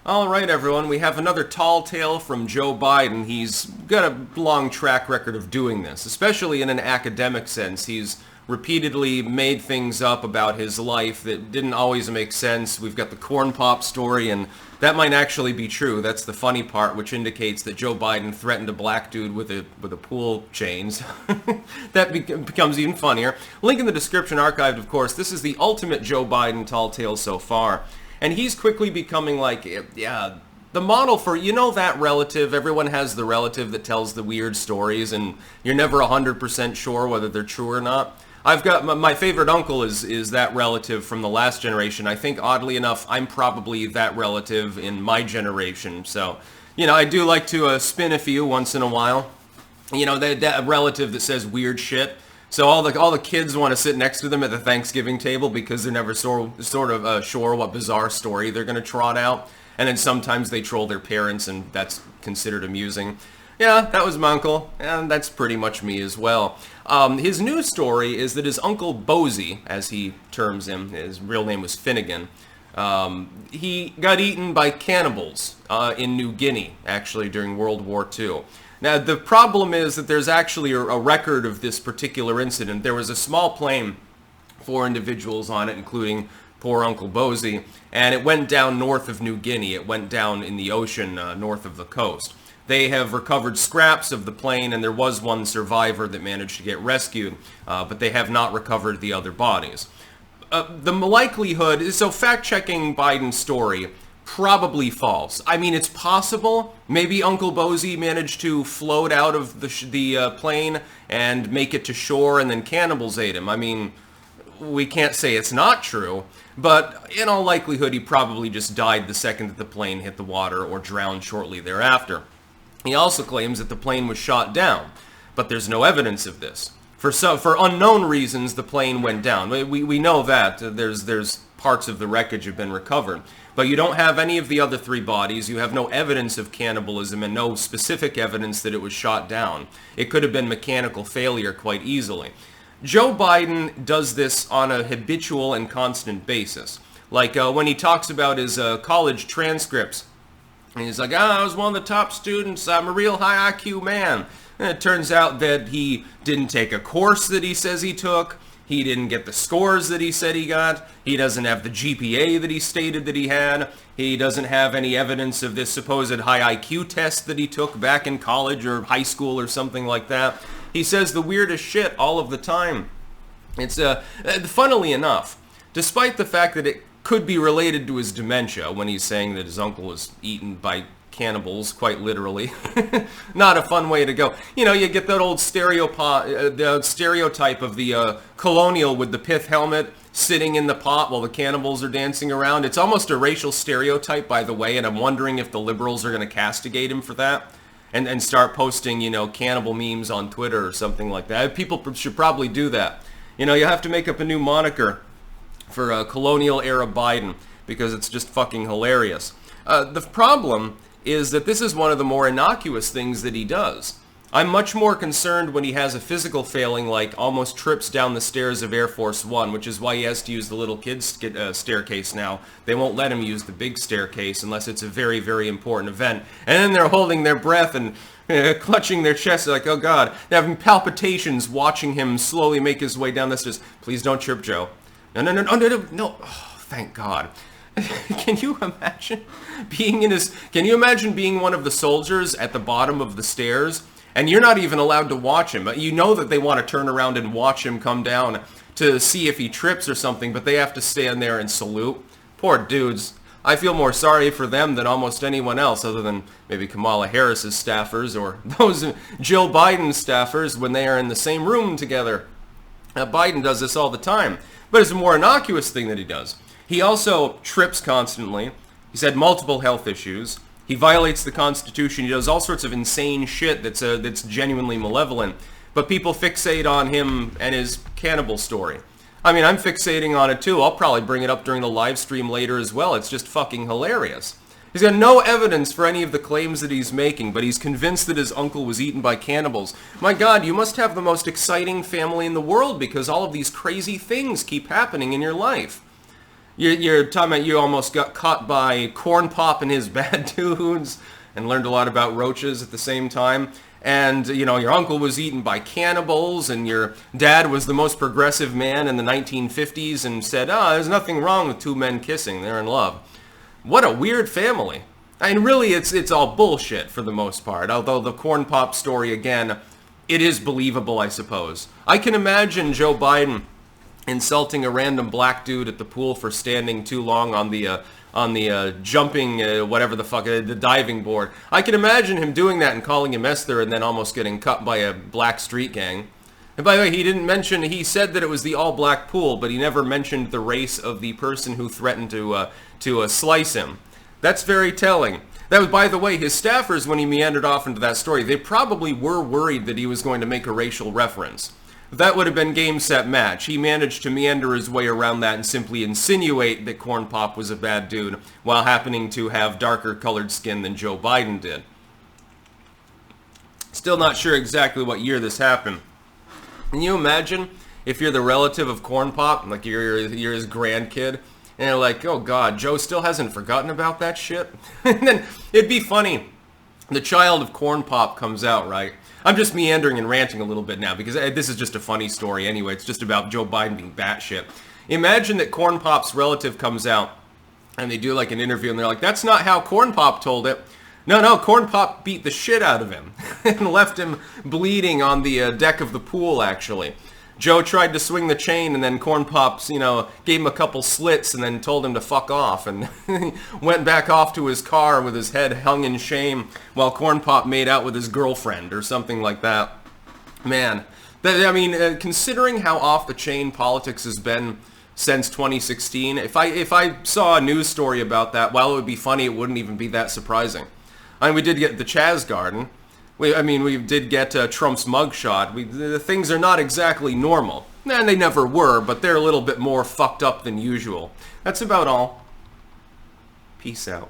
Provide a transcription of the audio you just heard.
All right, everyone, we have another tall tale from Joe Biden. He's got a long track record of doing this, especially in an academic sense. He's repeatedly made things up about his life that didn't always make sense. We've got the corn pop story, and that might actually be true. That's the funny part, which indicates that Joe Biden threatened a black dude with a pool chains. That becomes even funnier. Link in the description, archived, of course. This is the ultimate Joe Biden tall tale so far. And he's quickly becoming like, yeah, the model for, you know, that relative. Everyone has the relative that tells the weird stories, and you're never 100% sure whether they're true or not. I've got, my favorite uncle is that relative from the last generation. I think, oddly enough, I'm probably that relative in my generation. So, you know, I do like to spin a few once in a while. You know, that relative that says weird shit. So all the kids want to sit next to them at the Thanksgiving table because they're never sure what bizarre story they're going to trot out. And then sometimes they troll their parents, and that's considered amusing. Yeah, that was my uncle, and that's pretty much me as well. His news story is that his uncle Bozy, as he terms him, his real name was Finnegan, he got eaten by cannibals in New Guinea, actually, during World War II. Now, the problem is that there's actually a record of this particular incident. There was a small plane, 4 individuals on it, including poor Uncle Bozy, and it went down north of New Guinea. It went down in the ocean north of the coast. They have recovered scraps of the plane, and there was one survivor that managed to get rescued, but they have not recovered the other bodies. The likelihood, so fact-checking Biden's story, probably false. I mean, it's possible. Maybe Uncle Bozy managed to float out of the plane and make it to shore, and then cannibals ate him. I mean, we can't say it's not true, but in all likelihood, he probably just died the second that the plane hit the water or drowned shortly thereafter. He also claims that the plane was shot down, but there's no evidence of this. For unknown reasons, the plane went down. We know that. There's parts of the wreckage have been recovered. But you don't have any of the other 3 bodies. You have no evidence of cannibalism and no specific evidence that it was shot down. It could have been mechanical failure quite easily. Joe Biden does this on a habitual and constant basis. Like when he talks about his college transcripts, and he's like, I was one of the top students. I'm a real high IQ man. And it turns out that he didn't take a course that he says he took. He didn't get the scores that he said he got. He doesn't have the GPA that he stated that he had. He doesn't have any evidence of this supposed high IQ test that he took back in college or high school or something like that. He says the weirdest shit all of the time. It's funnily enough, despite the fact that it could be related to his dementia when he's saying that his uncle was eaten by cannibals, quite literally. Not a fun way to go. You know, you get that old stereotype of the colonial with the pith helmet sitting in the pot while the cannibals are dancing around. It's almost a racial stereotype, by the way, and I'm wondering if the liberals are going to castigate him for that and start posting, you know, cannibal memes on Twitter or something like that. People should probably do that. You know, you have to make up a new moniker for colonial-era Biden because it's just fucking hilarious. The problem is that this is one of the more innocuous things that he does. I'm much more concerned when he has a physical failing, like almost trips down the stairs of Air Force One, which is why he has to use the little kid's staircase now. They won't let him use the big staircase unless it's a very, very important event. And then they're holding their breath and clutching their chests like, oh God. They're having palpitations watching him slowly make his way down the stairs. Please don't trip, Joe. No. Oh, thank God. Can you imagine being one of the soldiers at the bottom of the stairs, and you're not even allowed to watch him? You know that they want to turn around and watch him come down to see if he trips or something, but they have to stand there and salute. Poor dudes. I feel more sorry for them than almost anyone else, other than maybe Kamala Harris's staffers or those Jill Biden staffers when they are in the same room together. Biden does this all the time, but it's a more innocuous thing that he does. He also trips constantly. He's had multiple health issues. He violates the Constitution. He does all sorts of insane shit that's genuinely malevolent. But people fixate on him and his cannibal story. I mean, I'm fixating on it too. I'll probably bring it up during the live stream later as well. It's just fucking hilarious. He's got no evidence for any of the claims that he's making, but he's convinced that his uncle was eaten by cannibals. My God, you must have the most exciting family in the world because all of these crazy things keep happening in your life. You're talking about you almost got caught by Corn Pop and his bad dudes and learned a lot about roaches at the same time. And, you know, your uncle was eaten by cannibals, and your dad was the most progressive man in the 1950s and said, oh, there's nothing wrong with two men kissing. They're in love. What a weird family. I mean, really, it's all bullshit for the most part. Although the Corn Pop story, again, it is believable, I suppose. I can imagine Joe Biden insulting a random black dude at the pool for standing too long on the jumping, whatever the fuck, the diving board. I can imagine him doing that and calling him Esther and then almost getting cut by a black street gang. And by the way, he didn't mention, he said that it was the all-black pool, but he never mentioned the race of the person who threatened to slice him. That's very telling. That was, by the way, his staffers, when he meandered off into that story, they probably were worried that he was going to make a racial reference. That would have been game, set, match. He managed to meander his way around that and simply insinuate that Corn Pop was a bad dude while happening to have darker colored skin than Joe Biden did. Still not sure exactly what year this happened. Can you imagine if you're the relative of Corn Pop, like you're his grandkid, and you're like, oh God, Joe still hasn't forgotten about that shit? And then it'd be funny. The child of Corn Pop comes out, right? I'm just meandering and ranting a little bit now because this is just a funny story anyway. It's just about Joe Biden being batshit. Imagine that Corn Pop's relative comes out and they do like an interview and they're like, that's not how Corn Pop told it. No, Corn Pop beat the shit out of him and left him bleeding on the deck of the pool, actually. Joe tried to swing the chain and then Corn Pops, gave him a couple slits and then told him to fuck off and went back off to his car with his head hung in shame while Corn Pop made out with his girlfriend or something like that. Man, considering how off the chain politics has been since 2016, if I saw a news story about that, while it would be funny, it wouldn't even be that surprising. I mean, we did get the Chaz Garden. We did get Trump's mugshot. The things are not exactly normal. And they never were, but they're a little bit more fucked up than usual. That's about all. Peace out.